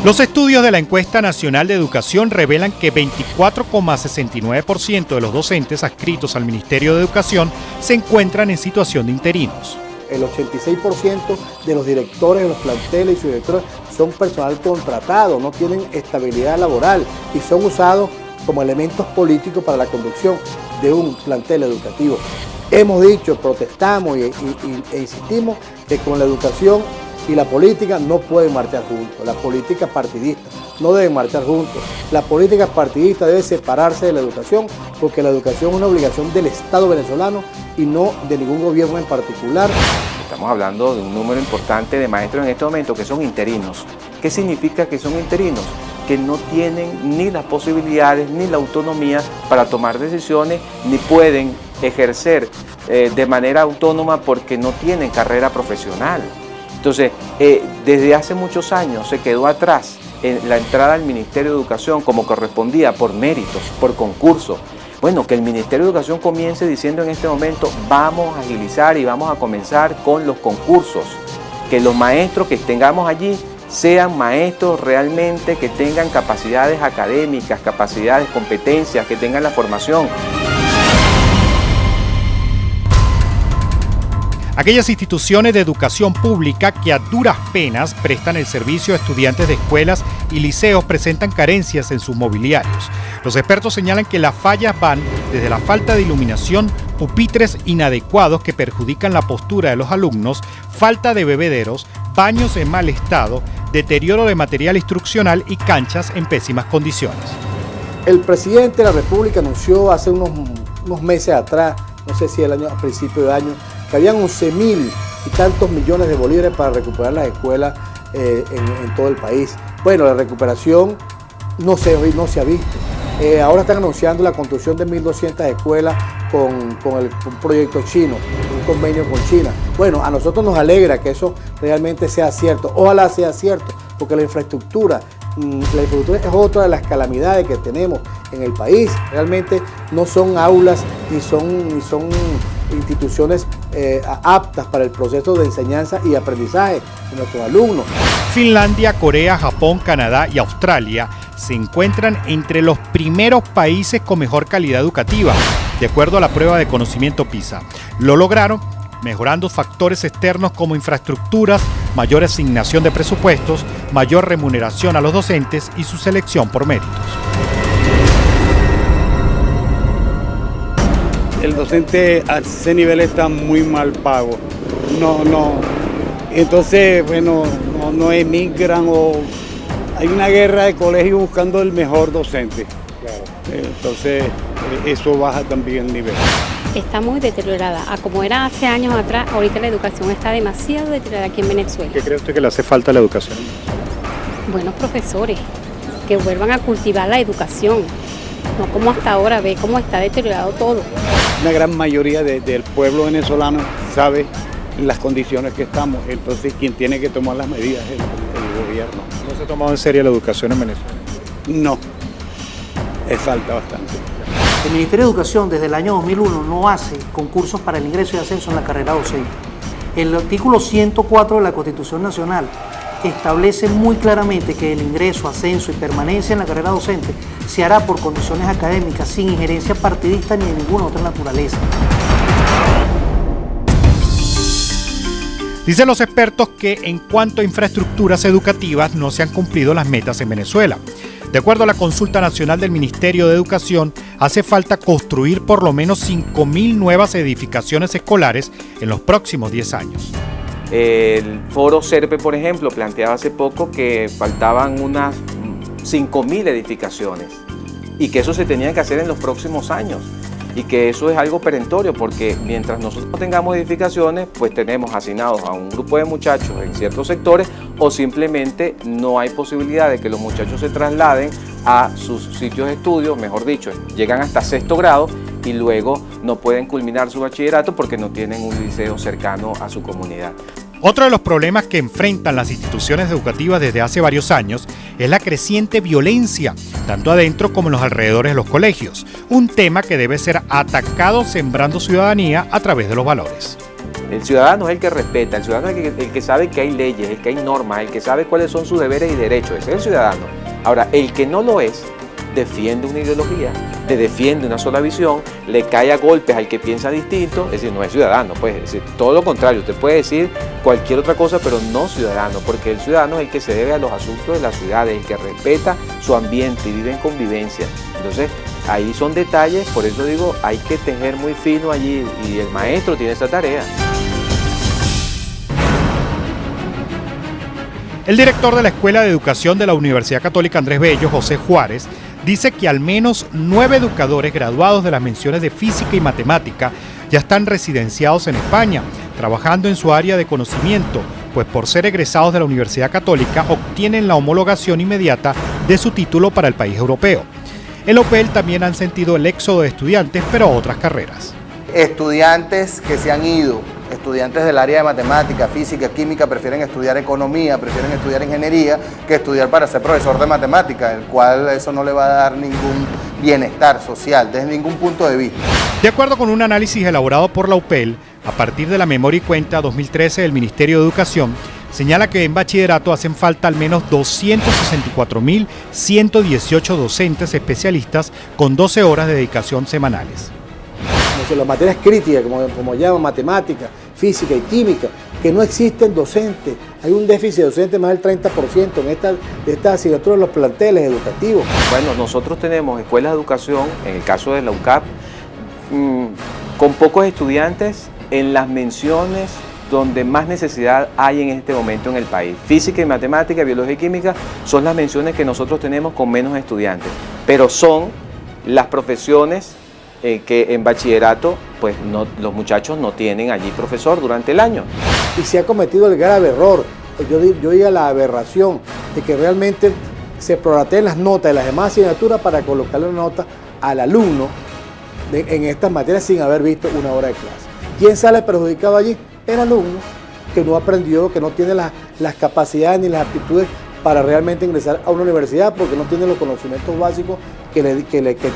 Speaker 8: Los estudios de la Encuesta Nacional de Educación revelan que 24,69% de los docentes adscritos al Ministerio de Educación se encuentran en situación de interinos.
Speaker 11: El 86% de los directores de los planteles y subdirectores son personal contratado, no tienen estabilidad laboral y son usados como elementos políticos para la conducción de un plantel educativo. Hemos dicho, protestamos e insistimos que con la educación y la política no pueden marchar juntos. La política partidista no deben marchar juntos. La política partidista debe separarse de la educación, porque la educación es una obligación del Estado venezolano y no de ningún gobierno en particular.
Speaker 6: Estamos hablando de un número importante de maestros en este momento que son interinos. ¿Qué significa que son interinos? Que no tienen ni las posibilidades ni la autonomía para tomar decisiones, ni pueden ejercer de manera autónoma porque no tienen carrera profesional. Entonces, desde hace muchos años se quedó atrás en la entrada al Ministerio de Educación como correspondía, por méritos, por concurso. Bueno, que el Ministerio de Educación comience diciendo en este momento, vamos a agilizar y vamos a comenzar con los concursos. Que los maestros que tengamos allí sean maestros realmente que tengan capacidades académicas, capacidades, competencias, que tengan la formación.
Speaker 8: Aquellas instituciones de educación pública que a duras penas prestan el servicio a estudiantes de escuelas y liceos presentan carencias en sus mobiliarios. Los expertos señalan que las fallas van desde la falta de iluminación, pupitres inadecuados que perjudican la postura de los alumnos, falta de bebederos, baños en mal estado, deterioro de material instruccional y canchas en pésimas condiciones.
Speaker 11: El presidente de la República anunció hace unos meses atrás, no sé si a principio de año, que habían 11.000 y tantos millones de bolívares para recuperar las escuelas en todo el país. Bueno, la recuperación no se ha visto. Ahora están anunciando la construcción de 1.200 escuelas con un proyecto chino, un convenio con China. Bueno, a nosotros nos alegra que eso realmente sea cierto. Ojalá sea cierto, porque la infraestructura es otra de las calamidades que tenemos en el país. Realmente no son aulas ni son instituciones aptas para el proceso de enseñanza y aprendizaje de nuestros alumnos.
Speaker 8: Finlandia, Corea, Japón, Canadá y Australia se encuentran entre los primeros países con mejor calidad educativa, de acuerdo a la prueba de conocimiento PISA. Lo lograron mejorando factores externos como infraestructuras, mayor asignación de presupuestos, mayor remuneración a los docentes y su selección por méritos.
Speaker 7: El docente a ese nivel está muy mal pago. Entonces, bueno, no emigran o hay una guerra de colegios buscando el mejor docente. Claro. Entonces, eso baja también el nivel.
Speaker 10: Está muy deteriorada. A como era hace años atrás, ahorita la educación está demasiado deteriorada aquí en Venezuela.
Speaker 8: ¿Qué cree usted que le hace falta a la educación?
Speaker 10: Buenos profesores, que vuelvan a cultivar la educación. No como hasta ahora, ve cómo está deteriorado todo.
Speaker 7: Una gran mayoría del pueblo venezolano sabe las condiciones que estamos, entonces quien tiene que tomar las medidas es el gobierno.
Speaker 8: ¿No se ha tomado en serio la educación en Venezuela?
Speaker 7: No, falta bastante.
Speaker 5: El Ministerio de Educación desde el año 2001 no hace concursos para el ingreso y ascenso en la carrera docente. El artículo 104 de la Constitución Nacional establece muy claramente que el ingreso, ascenso y permanencia en la carrera docente se hará por condiciones académicas, sin injerencia partidista ni de ninguna otra naturaleza.
Speaker 8: Dicen los expertos que en cuanto a infraestructuras educativas no se han cumplido las metas en Venezuela. De acuerdo a la consulta nacional del Ministerio de Educación, hace falta construir por lo menos 5.000 nuevas edificaciones escolares en los próximos 10 años.
Speaker 6: El Foro SERPE, por ejemplo, planteaba hace poco que faltaban unas 5.000 edificaciones y que eso se tenía que hacer en los próximos años y que eso es algo perentorio porque mientras nosotros no tengamos edificaciones, pues tenemos asignados a un grupo de muchachos en ciertos sectores o simplemente no hay posibilidad de que los muchachos se trasladen a sus sitios de estudio, mejor dicho, llegan hasta 6º grado y luego no pueden culminar su bachillerato porque no tienen un liceo cercano a su comunidad.
Speaker 8: Otro de los problemas que enfrentan las instituciones educativas desde hace varios años es la creciente violencia, tanto adentro como en los alrededores de los colegios, un tema que debe ser atacado sembrando ciudadanía a través de los valores.
Speaker 6: El ciudadano es el que respeta, el ciudadano es el que sabe que hay leyes, el que hay normas, el que sabe cuáles son sus deberes y derechos, ese es el ciudadano. Ahora, el que no lo es, defiende una ideología, defiende una sola visión, le cae a golpes al que piensa distinto, es decir, no es ciudadano, pues, es decir, todo lo contrario, usted puede decir cualquier otra cosa, pero no ciudadano, porque el ciudadano es el que se debe a los asuntos de la ciudad, es el que respeta su ambiente y vive en convivencia. Entonces, ahí son detalles, por eso digo, hay que tejer muy fino allí y el maestro tiene esa tarea.
Speaker 8: El director de la Escuela de Educación de la Universidad Católica Andrés Bello, José Juárez, dice que al menos 9 educadores graduados de las menciones de física y matemática ya están residenciados en España, trabajando en su área de conocimiento, pues por ser egresados de la Universidad Católica obtienen la homologación inmediata de su título para el país europeo. En la UPEL también han sentido el éxodo de estudiantes, pero a otras carreras.
Speaker 3: Estudiantes que se han ido, estudiantes del área de matemática, física, química, prefieren estudiar economía, prefieren estudiar ingeniería que estudiar para ser profesor de matemática, el cual eso no le va a dar ningún bienestar social desde ningún punto de vista.
Speaker 8: De acuerdo con un análisis elaborado por la UPEL, a partir de la Memoria y Cuenta 2013 del Ministerio de Educación, señala que en bachillerato hacen falta al menos 264.118 docentes especialistas con 12 horas de dedicación semanales.
Speaker 11: Las materias críticas, como llaman matemática, física y química, que no existen docentes. Hay un déficit de docentes más del 30% de estas asignaturas en los planteles educativos.
Speaker 6: Bueno, nosotros tenemos escuelas de educación, en el caso de la UCAP, con pocos estudiantes en las menciones donde más necesidad hay en este momento en el país. Física y matemática, biología y química son las menciones que nosotros tenemos con menos estudiantes, pero son las profesiones que en bachillerato pues los muchachos no tienen allí profesor durante el año.
Speaker 11: Y se ha cometido el grave error, yo diría la aberración, de que realmente se prorrateen las notas de las demás asignaturas para colocarle una nota al alumno en estas materias sin haber visto una hora de clase. ¿Quién sale perjudicado allí? El alumno que no aprendió, que no tiene las capacidades ni las aptitudes para realmente ingresar a una universidad porque no tiene los conocimientos básicos que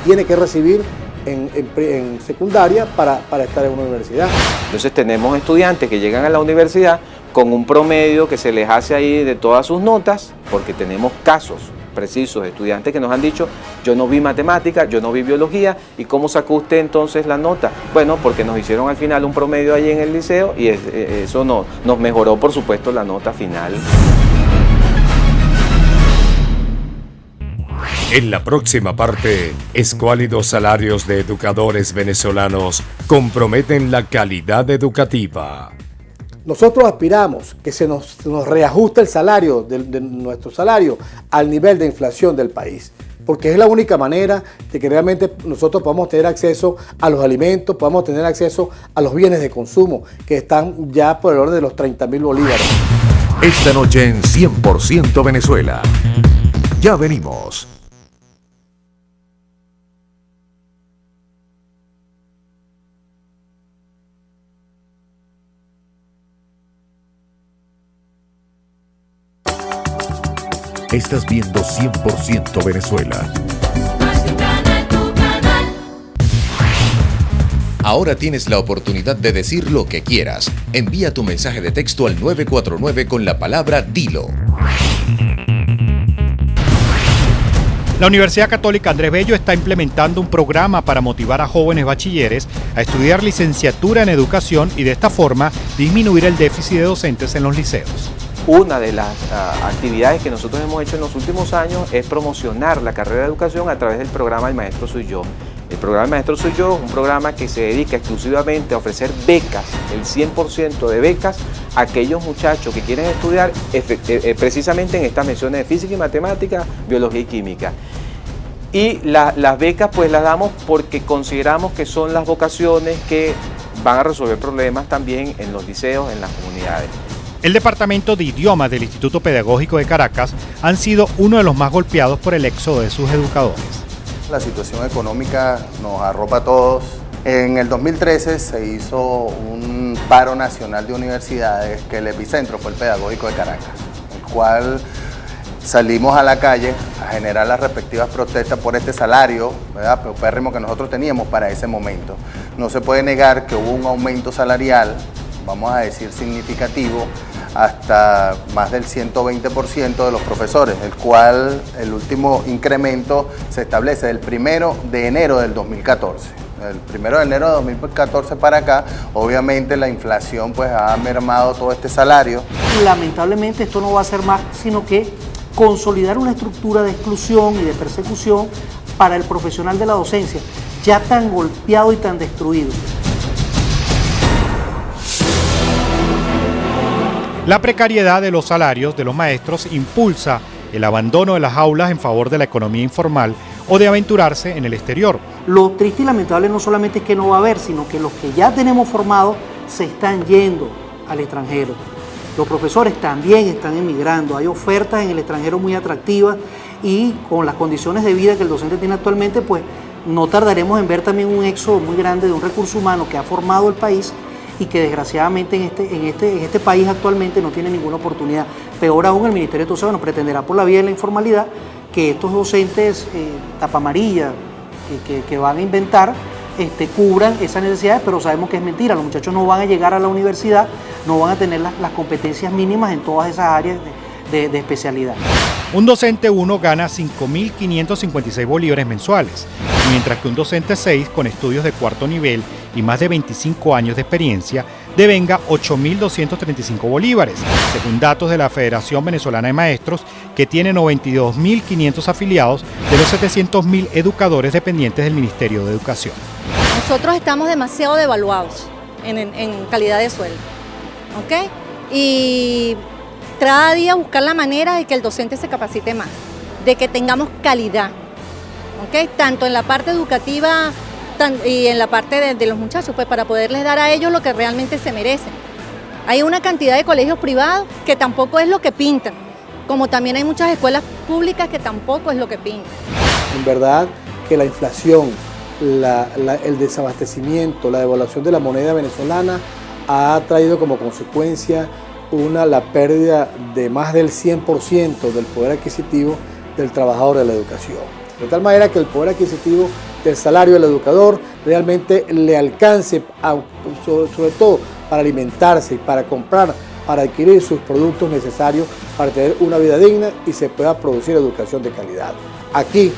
Speaker 11: tiene que recibir en secundaria para estar en una universidad.
Speaker 6: Entonces tenemos estudiantes que llegan a la universidad con un promedio que se les hace ahí de todas sus notas, porque tenemos casos precisos de estudiantes que nos han dicho, yo no vi matemática, yo no vi biología, ¿y cómo sacó usted entonces la nota? Bueno, porque nos hicieron al final un promedio ahí en el liceo y eso nos mejoró, por supuesto, la nota final.
Speaker 1: En la próxima parte, escuálidos salarios de educadores venezolanos comprometen la calidad educativa.
Speaker 11: Nosotros aspiramos que se nos reajuste el salario, de nuestro salario, al nivel de inflación del país, porque es la única manera de que realmente nosotros podamos tener acceso a los alimentos, podamos tener acceso a los bienes de consumo, que están ya por el orden de los 30.000 bolívares.
Speaker 2: Esta noche en 100% Venezuela. Ya venimos. Estás viendo 100% Venezuela. Ahora tienes la oportunidad de decir lo que quieras. Envía tu mensaje de texto al 949 con la palabra DILO.
Speaker 8: La Universidad Católica Andrés Bello está implementando un programa para motivar a jóvenes bachilleres a estudiar licenciatura en educación y de esta forma disminuir el déficit de docentes en los liceos.
Speaker 6: Una de las actividades que nosotros hemos hecho en los últimos años es promocionar la carrera de educación a través del programa El Maestro Soy Yo. El programa El Maestro Soy Yo es un programa que se dedica exclusivamente a ofrecer becas, el 100% de becas a aquellos muchachos que quieren estudiar precisamente en estas menciones de física y matemática, biología y química. Y las becas pues las damos porque consideramos que son las vocaciones que van a resolver problemas también en los liceos, en las comunidades.
Speaker 8: El Departamento de Idiomas del Instituto Pedagógico de Caracas han sido uno de los más golpeados por el éxodo de sus educadores.
Speaker 3: La situación económica nos arropa a todos. En el 2013 se hizo un paro nacional de universidades que el epicentro fue el Pedagógico de Caracas, el cual salimos a la calle a generar las respectivas protestas por este salario, ¿verdad?, paupérrimo que nosotros teníamos para ese momento. No se puede negar que hubo un aumento salarial, vamos a decir significativo, hasta más del 120% de los profesores, el cual el último incremento se establece del 1 de enero del 2014. El 1 de enero de 2014 para acá, obviamente la inflación pues ha mermado todo este salario.
Speaker 5: Lamentablemente esto no va a ser más sino que consolidar una estructura de exclusión y de persecución para el profesional de la docencia, ya tan golpeado y tan destruido.
Speaker 8: La precariedad de los salarios de los maestros impulsa el abandono de las aulas en favor de la economía informal o de aventurarse en el exterior.
Speaker 5: Lo triste y lamentable no solamente es que no va a haber, sino que los que ya tenemos formados se están yendo al extranjero. Los profesores también están emigrando, hay ofertas en el extranjero muy atractivas y con las condiciones de vida que el docente tiene actualmente, pues no tardaremos en ver también un éxodo muy grande de un recurso humano que ha formado el país y que desgraciadamente en este país actualmente no tiene ninguna oportunidad. Peor aún, el Ministerio de Educación pretenderá por la vía de la informalidad que estos docentes tapa amarilla que van a inventar cubran esas necesidades, pero sabemos que es mentira. Los muchachos no van a llegar a la universidad, no van a tener las competencias mínimas en todas esas áreas de especialidad.
Speaker 8: Un docente 1 gana 5.556 bolívares mensuales, mientras que un docente 6 con estudios de cuarto nivel y más de 25 años de experiencia devenga 8.235 bolívares, según datos de la Federación Venezolana de Maestros, que tiene 92.500 afiliados de los 700.000 educadores dependientes del Ministerio de Educación.
Speaker 17: Nosotros estamos demasiado devaluados en calidad de sueldo, ¿ok? Y cada día buscar la manera de que el docente se capacite más, de que tengamos calidad, ¿ok? Tanto en la parte educativa y en la parte de los muchachos, pues para poderles dar a ellos lo que realmente se merecen. Hay una cantidad de colegios privados que tampoco es lo que pintan, como también hay muchas escuelas públicas que tampoco es lo que pintan.
Speaker 11: En verdad que la inflación, el desabastecimiento, la devaluación de la moneda venezolana ha traído como consecuencia la pérdida de más del 100% del poder adquisitivo del trabajador de la educación. De tal manera que el poder adquisitivo del salario del educador realmente le alcance, sobre todo para alimentarse y para comprar, para adquirir sus productos necesarios para tener una vida digna y se pueda producir educación de calidad. Aquí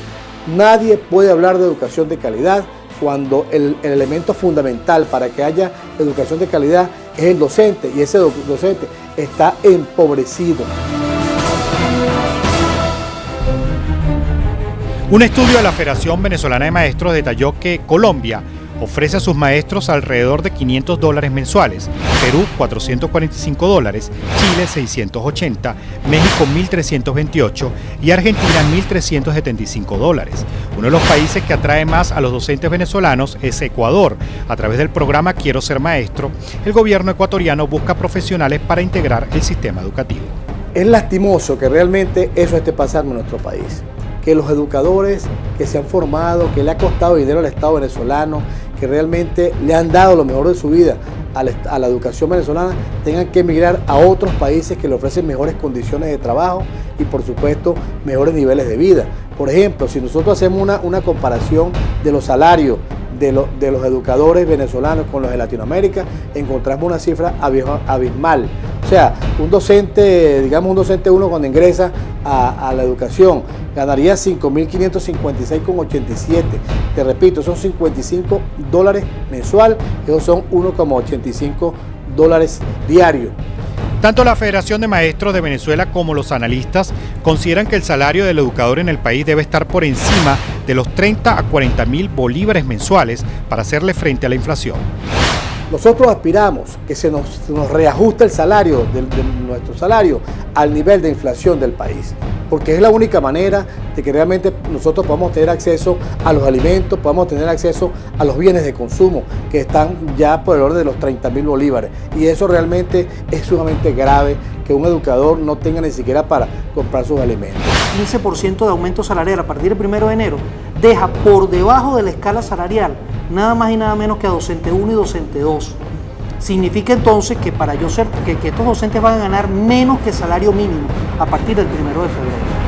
Speaker 11: nadie puede hablar de educación de calidad cuando el elemento fundamental para que haya educación de calidad es el docente, y ese docente está empobrecido.
Speaker 8: Un estudio de la Federación Venezolana de Maestros detalló que Colombia ofrece a sus maestros alrededor de $500 mensuales, Perú $445, Chile $680, México $1.328 y Argentina $1.375. Uno de los países que atrae más a los docentes venezolanos es Ecuador. A través del programa Quiero Ser Maestro, el gobierno ecuatoriano busca profesionales para integrar el sistema educativo.
Speaker 11: Es lastimoso que realmente eso esté pasando en nuestro país, que los educadores que se han formado, que le ha costado dinero al Estado venezolano, que realmente le han dado lo mejor de su vida a la educación venezolana, tengan que emigrar a otros países que le ofrecen mejores condiciones de trabajo y por supuesto mejores niveles de vida. Por ejemplo, si nosotros hacemos una comparación de los salarios de los educadores venezolanos con los de Latinoamérica, encontramos una cifra abismal. O sea, un docente 1 cuando ingresa a la educación ganaría $5.556,87. Te repito, son $55 mensual, esos son $1,85 diarios.
Speaker 8: Tanto la Federación de Maestros de Venezuela como los analistas consideran que el salario del educador en el país debe estar por encima de los 30 a 40 mil bolívares mensuales para hacerle frente a la inflación.
Speaker 11: Nosotros aspiramos que se nos reajuste el salario, nuestro salario, al nivel de inflación del país, porque es la única manera de que realmente nosotros podamos tener acceso a los alimentos, podamos tener acceso a los bienes de consumo, que están ya por el orden de los 30 mil bolívares. Y eso realmente es sumamente grave, que un educador no tenga ni siquiera para comprar sus alimentos.
Speaker 5: 15% de aumento salarial a partir del 1 de enero deja por debajo de la escala salarial nada más y nada menos que a docente 1 y docente 2. Significa entonces que que estos docentes van a ganar menos que salario mínimo a partir del 1 de febrero.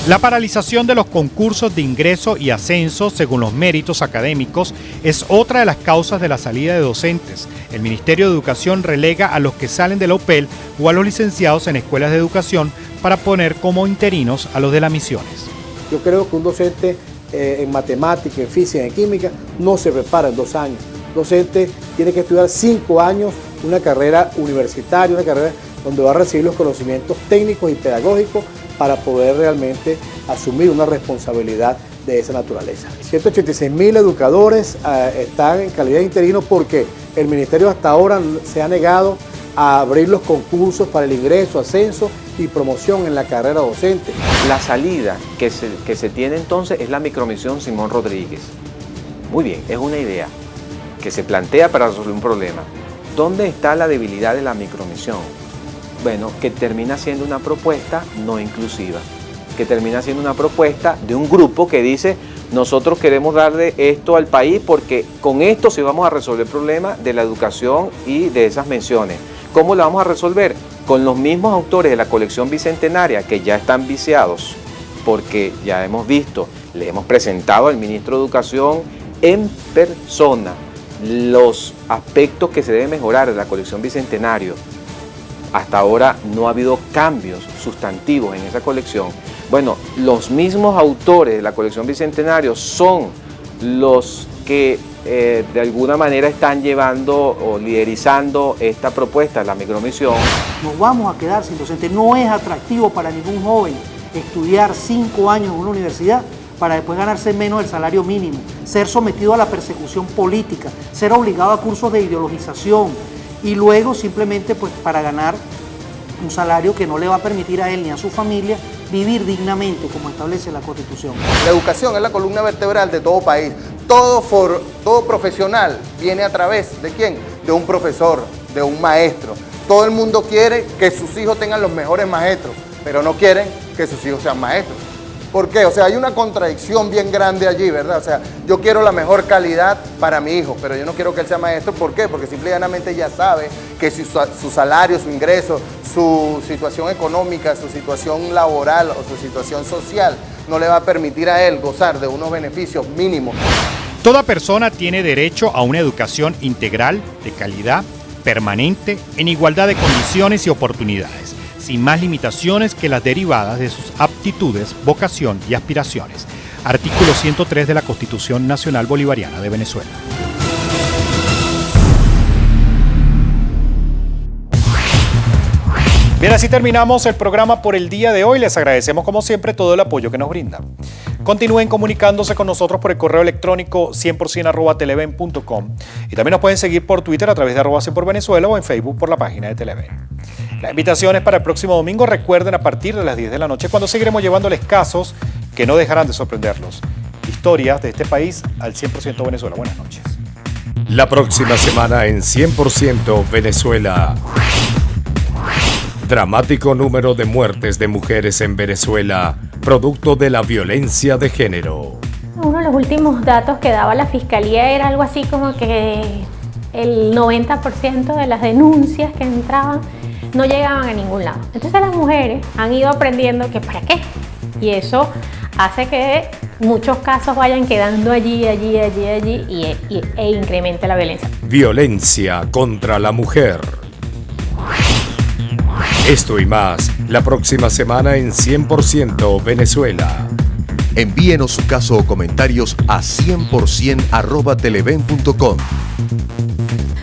Speaker 8: La paralización de los concursos de ingreso y ascenso según los méritos académicos es otra de las causas de la salida de docentes. El Ministerio de Educación relega a los que salen de la UPEL o a los licenciados en escuelas de educación para poner como interinos a los de las misiones.
Speaker 11: Yo creo que un docente en matemática, en física, en química, no se prepara en 2 años. Un docente tiene que estudiar 5 años, una carrera universitaria, una carrera donde va a recibir los conocimientos técnicos y pedagógicos para poder realmente asumir una responsabilidad de esa naturaleza. 186.000 educadores están en calidad de interino porque el Ministerio hasta ahora se ha negado a abrir los concursos para el ingreso, ascenso y promoción en la carrera docente.
Speaker 6: La salida que se tiene entonces es la micromisión Simón Rodríguez. Muy bien, es una idea que se plantea para resolver un problema. ¿Dónde está la debilidad de la micromisión? Bueno, que termina siendo una propuesta no inclusiva, que termina siendo una propuesta de un grupo que dice: nosotros queremos darle esto al país porque con esto sí vamos a resolver el problema de la educación y de esas menciones. ¿Cómo la vamos a resolver? Con los mismos autores de la colección bicentenaria que ya están viciados, porque ya hemos visto, le hemos presentado al ministro de Educación en persona los aspectos que se deben mejorar de la colección bicentenario. Hasta ahora no ha habido cambios sustantivos en esa colección. Bueno, los mismos autores de la colección bicentenario son los que de alguna manera están llevando o liderizando esta propuesta, la micromisión.
Speaker 5: Nos vamos a quedar sin docente. No es atractivo para ningún joven estudiar 5 años en una universidad para después ganarse menos del salario mínimo, ser sometido a la persecución política, ser obligado a cursos de ideologización y luego simplemente pues para ganar un salario que no le va a permitir a él ni a su familia vivir dignamente como establece la Constitución.
Speaker 3: La educación es la columna vertebral de todo país. Todo profesional viene a través ¿de quién? De un profesor, de un maestro. Todo el mundo quiere que sus hijos tengan los mejores maestros, pero no quieren que sus hijos sean maestros. ¿Por qué? O sea, hay una contradicción bien grande allí, ¿verdad? O sea, yo quiero la mejor calidad para mi hijo, pero yo no quiero que él sea maestro. ¿Por qué? Porque simple y llanamente ya sabe que su salario, su ingreso, su situación económica, su situación laboral o su situación social no le va a permitir a él gozar de unos beneficios mínimos.
Speaker 8: Toda persona tiene derecho a una educación integral, de calidad, permanente, en igualdad de condiciones y oportunidades, sin más limitaciones que las derivadas de sus aptitudes, vocación y aspiraciones. Artículo 103 de la Constitución Nacional Bolivariana de Venezuela. Bien, así terminamos el programa por el día de hoy. Les agradecemos como siempre todo el apoyo que nos brindan. Continúen comunicándose con nosotros por el correo electrónico 100%@televen.com y también nos pueden seguir por Twitter a través de @100 por Venezuela o en Facebook por la página de Televen. La invitación es para el próximo domingo. Recuerden, a partir de las 10 de la noche, cuando seguiremos llevándoles casos que no dejarán de sorprenderlos. Historias de este país al 100% Venezuela. Buenas noches.
Speaker 1: La próxima semana en 100% Venezuela. Dramático número de muertes de mujeres en Venezuela, producto de la violencia de género.
Speaker 4: Uno de los últimos datos que daba la Fiscalía era algo así como que el 90% de las denuncias que entraban no llegaban a ningún lado. Entonces las mujeres han ido aprendiendo que para qué. Y eso hace que muchos casos vayan quedando allí e incremente la violencia.
Speaker 1: Violencia contra la mujer. Esto y más, la próxima semana en 100% Venezuela.
Speaker 2: Envíenos su caso o comentarios a 100%@televen.com.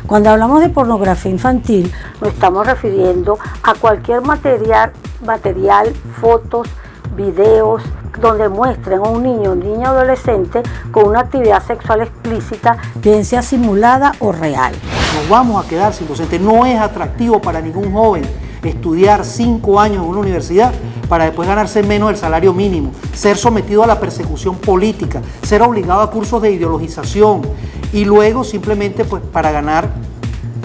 Speaker 9: Cuando hablamos de pornografía infantil, nos estamos refiriendo a cualquier material, fotos, videos, donde muestren a un niño adolescente con una actividad sexual explícita, bien sea simulada o real.
Speaker 5: Nos vamos a quedar sin docente. No es atractivo para ningún joven estudiar 5 años en una universidad para después ganarse menos del salario mínimo, ser sometido a la persecución política, ser obligado a cursos de ideologización y luego simplemente pues para ganar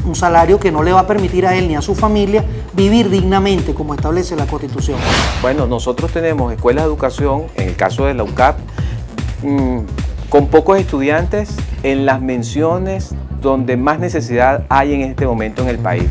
Speaker 5: un salario que no le va a permitir a él ni a su familia vivir dignamente como establece la Constitución.
Speaker 6: Bueno, nosotros tenemos escuelas de educación, en el caso de la UCAP, con pocos estudiantes en las menciones donde más necesidad hay en este momento en el país.